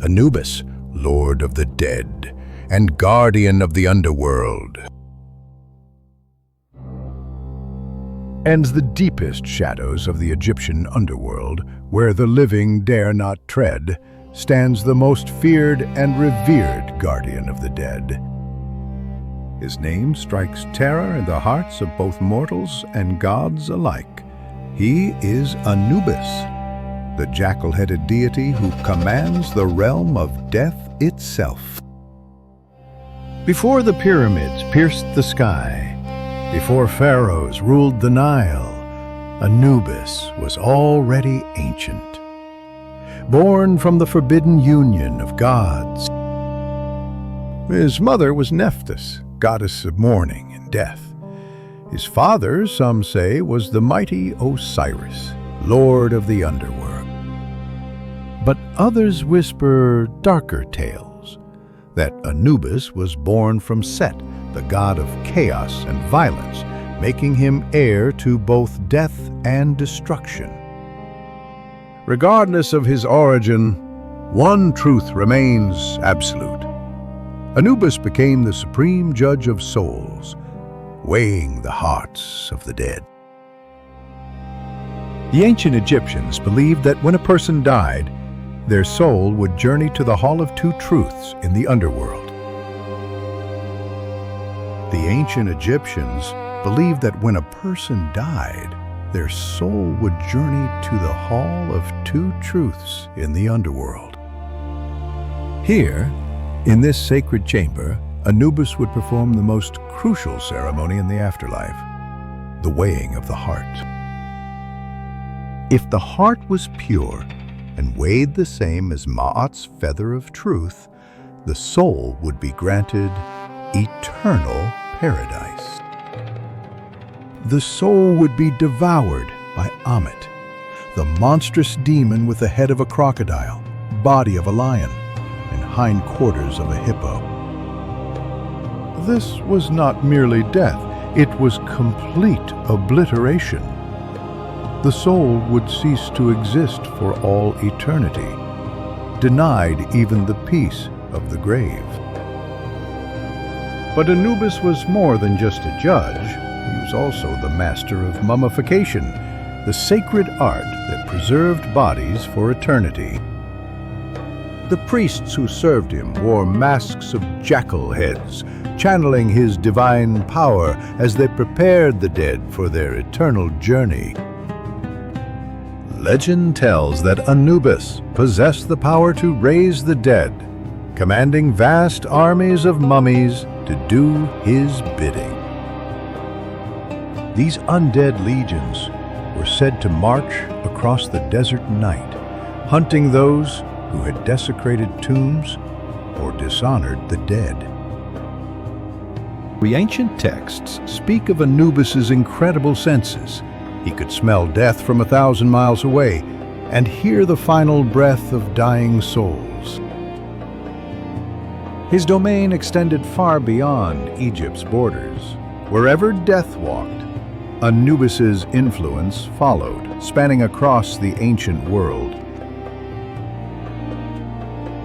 Anubis, lord of the dead and guardian of the underworld. And the deepest shadows of the Egyptian underworld, where the living dare not tread, stands the most feared and revered guardian of the dead. His name strikes terror in the hearts of both mortals and gods alike. He is Anubis, the jackal-headed deity who commands the realm of death itself. Before the pyramids pierced the sky, before pharaohs ruled the Nile, Anubis was already ancient. Born from the forbidden union of gods. His mother was Nephthys, goddess of mourning and death. His father, some say, was the mighty Osiris, lord of the underworld. But others whisper darker tales, that Anubis was born from Set, the god of chaos and violence, making him heir to both death and destruction. Regardless of his origin, one truth remains absolute. Anubis became the supreme judge of souls, weighing the hearts of the dead. The ancient Egyptians believed that when a person died, their soul would journey to the Hall of Two Truths in the underworld. The ancient Egyptians believed that when a person died, their soul would journey to the Hall of Two Truths in the underworld. Here, in this sacred chamber, Anubis would perform the most crucial ceremony in the afterlife, the weighing of the heart. If the heart was pure and weighed the same as Ma'at's feather of truth, the soul would be granted eternal paradise. The soul would be devoured by Ammit, the monstrous demon with the head of a crocodile, body of a lion, and hindquarters of a hippo. This was not merely death, it was complete obliteration. The soul would cease to exist for all eternity, denied even the peace of the grave. But Anubis was more than just a judge. He was also the master of mummification, the sacred art that preserved bodies for eternity. The priests who served him wore masks of jackal heads, channeling his divine power as they prepared the dead for their eternal journey. Legend tells that Anubis possessed the power to raise the dead, commanding vast armies of mummies to do his bidding. These undead legions were said to march across the desert night, hunting those who had desecrated tombs or dishonored the dead. The ancient texts speak of Anubis's incredible senses. He could smell death from 1,000 miles away and hear the final breath of dying souls. His domain extended far beyond Egypt's borders. Wherever death walked, Anubis's influence followed, spanning across the ancient world.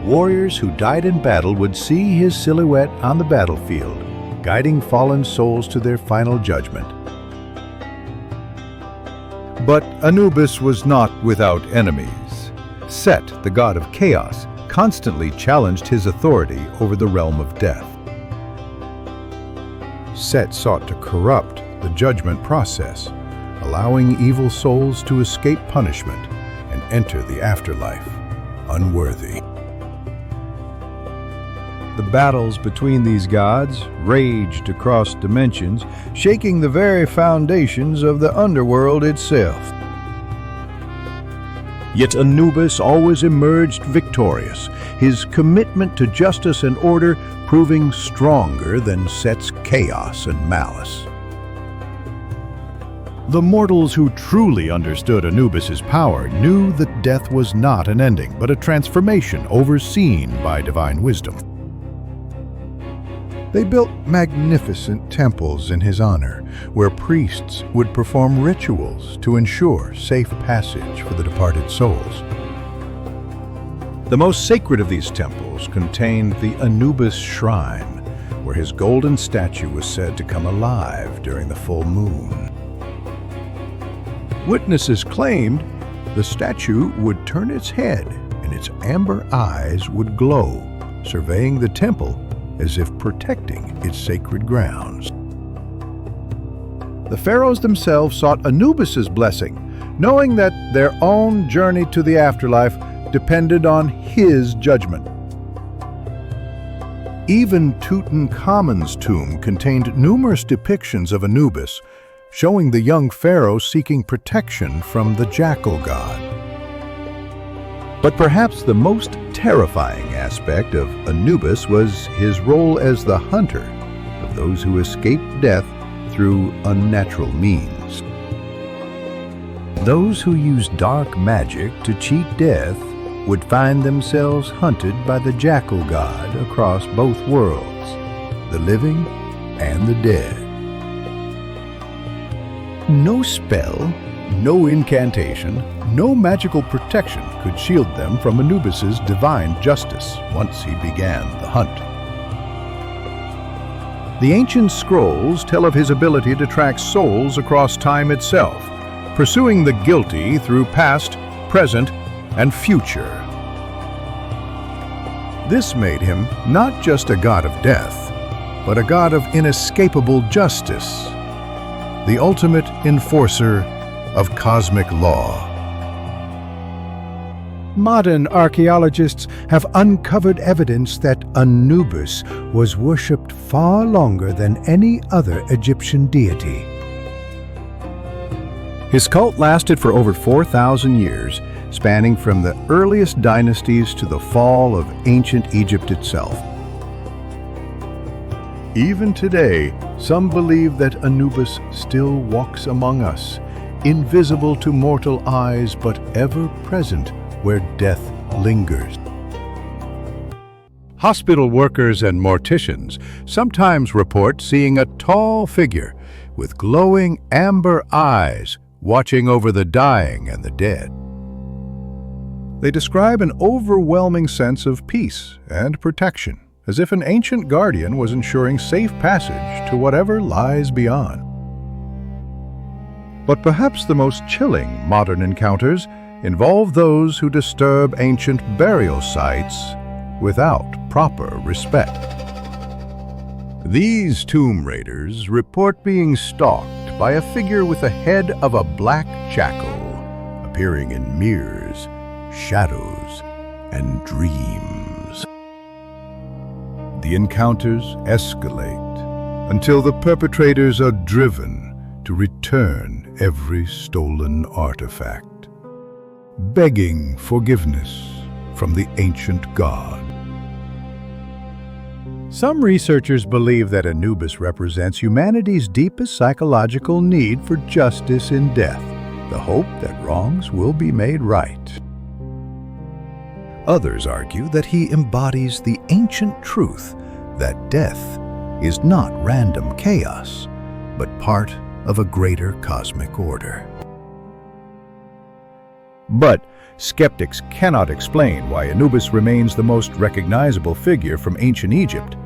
Warriors who died in battle would see his silhouette on the battlefield, guiding fallen souls to their final judgment. But Anubis was not without enemies. Set, the god of chaos, constantly challenged his authority over the realm of death. Set sought to corrupt the judgment process, allowing evil souls to escape punishment and enter the afterlife unworthy. The battles between these gods raged across dimensions, shaking the very foundations of the underworld itself. Yet Anubis always emerged victorious, his commitment to justice and order proving stronger than Set's chaos and malice. The mortals who truly understood Anubis's power knew that death was not an ending, but a transformation overseen by divine wisdom. They built magnificent temples in his honor, where priests would perform rituals to ensure safe passage for the departed souls. The most sacred of these temples contained the Anubis shrine, where his golden statue was said to come alive during the full moon. Witnesses claimed the statue would turn its head and its amber eyes would glow, surveying the temple as if protecting its sacred grounds. The pharaohs themselves sought Anubis's blessing, knowing that their own journey to the afterlife depended on his judgment. Even Tutankhamun's tomb contained numerous depictions of Anubis, showing the young pharaoh seeking protection from the jackal god. But perhaps the most terrifying aspect of Anubis was his role as the hunter of those who escaped death through unnatural means. Those who used dark magic to cheat death would find themselves hunted by the jackal god across both worlds, the living and the dead. No spell, no incantation, no magical protection could shield them from Anubis's divine justice once he began the hunt. The ancient scrolls tell of his ability to track souls across time itself, pursuing the guilty through past, present, and future. This made him not just a god of death, but a god of inescapable justice, the ultimate enforcer of cosmic law. Modern archaeologists have uncovered evidence that Anubis was worshipped far longer than any other Egyptian deity. His cult lasted for over 4,000 years, spanning from the earliest dynasties to the fall of ancient Egypt itself. Even today, some believe that Anubis still walks among us, invisible to mortal eyes but ever present where death lingers. Hospital workers and morticians sometimes report seeing a tall figure with glowing amber eyes watching over the dying and the dead. They describe an overwhelming sense of peace and protection, as if an ancient guardian was ensuring safe passage to whatever lies beyond. But perhaps the most chilling modern encounters involve those who disturb ancient burial sites without proper respect. These tomb raiders report being stalked by a figure with the head of a black jackal, appearing in mirrors, shadows, and dreams. The encounters escalate until the perpetrators are driven to return every stolen artifact, begging forgiveness from the ancient god. Some researchers believe that Anubis represents humanity's deepest psychological need for justice in death, the hope that wrongs will be made right. Others argue that he embodies the ancient truth that death is not random chaos, but part of a greater cosmic order. But skeptics cannot explain why Anubis remains the most recognizable figure from ancient Egypt,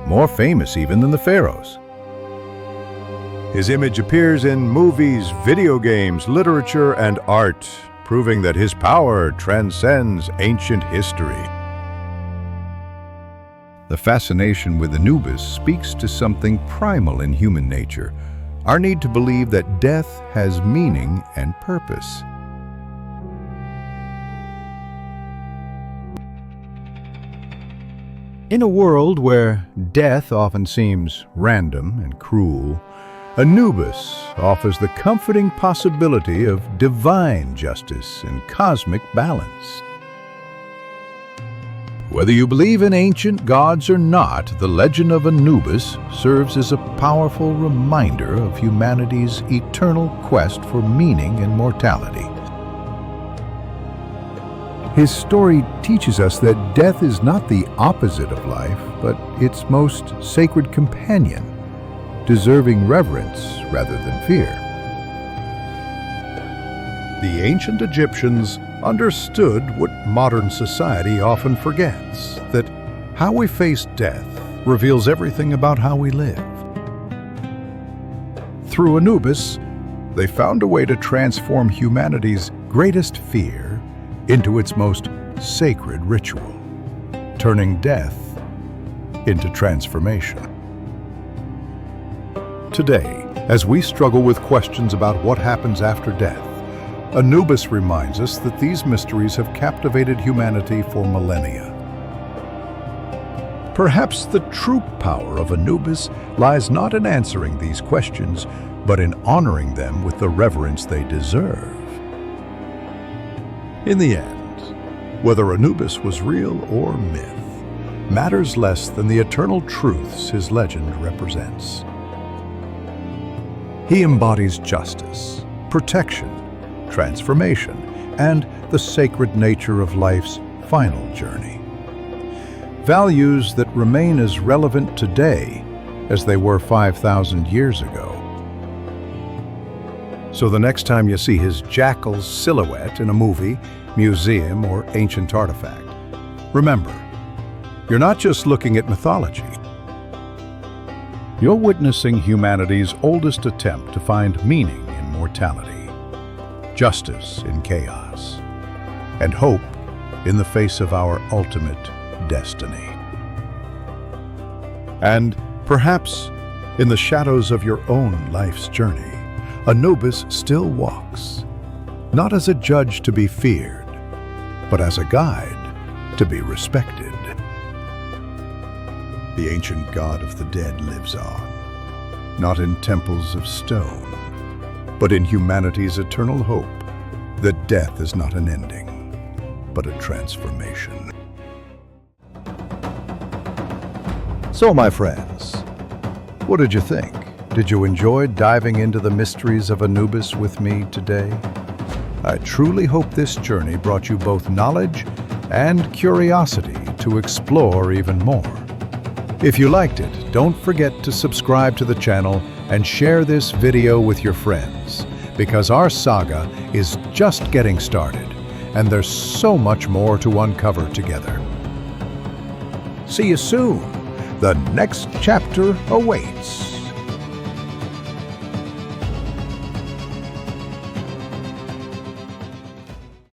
more famous even than the pharaohs. His image appears in movies, video games, literature, and art, proving that his power transcends ancient history. The fascination with Anubis speaks to something primal in human nature, our need to believe that death has meaning and purpose. In a world where death often seems random and cruel, Anubis offers the comforting possibility of divine justice and cosmic balance. Whether you believe in ancient gods or not, the legend of Anubis serves as a powerful reminder of humanity's eternal quest for meaning and mortality. His story teaches us that death is not the opposite of life, but its most sacred companion, deserving reverence rather than fear. The ancient Egyptians understood what modern society often forgets, that how we face death reveals everything about how we live. Through Anubis, they found a way to transform humanity's greatest fear into its most sacred ritual, turning death into transformation. Today, as we struggle with questions about what happens after death, Anubis reminds us that these mysteries have captivated humanity for millennia. Perhaps the true power of Anubis lies not in answering these questions, but in honoring them with the reverence they deserve. In the end, whether Anubis was real or myth, matters less than the eternal truths his legend represents. He embodies justice, protection, transformation, and the sacred nature of life's final journey. Values that remain as relevant today as they were 5,000 years ago. So the next time you see his jackal's silhouette in a movie, museum, or ancient artifact, remember, you're not just looking at mythology. You're witnessing humanity's oldest attempt to find meaning in mortality, justice in chaos, and hope in the face of our ultimate destiny. And perhaps in the shadows of your own life's journey, Anubis still walks, not as a judge to be feared, but as a guide to be respected. The ancient god of the dead lives on, not in temples of stone, but in humanity's eternal hope that death is not an ending, but a transformation. So, my friends, what did you think? Did you enjoy diving into the mysteries of Anubis with me today? I truly hope this journey brought you both knowledge and curiosity to explore even more. If you liked it, don't forget to subscribe to the channel and share this video with your friends, because our saga is just getting started, and there's so much more to uncover together. See you soon. The next chapter awaits.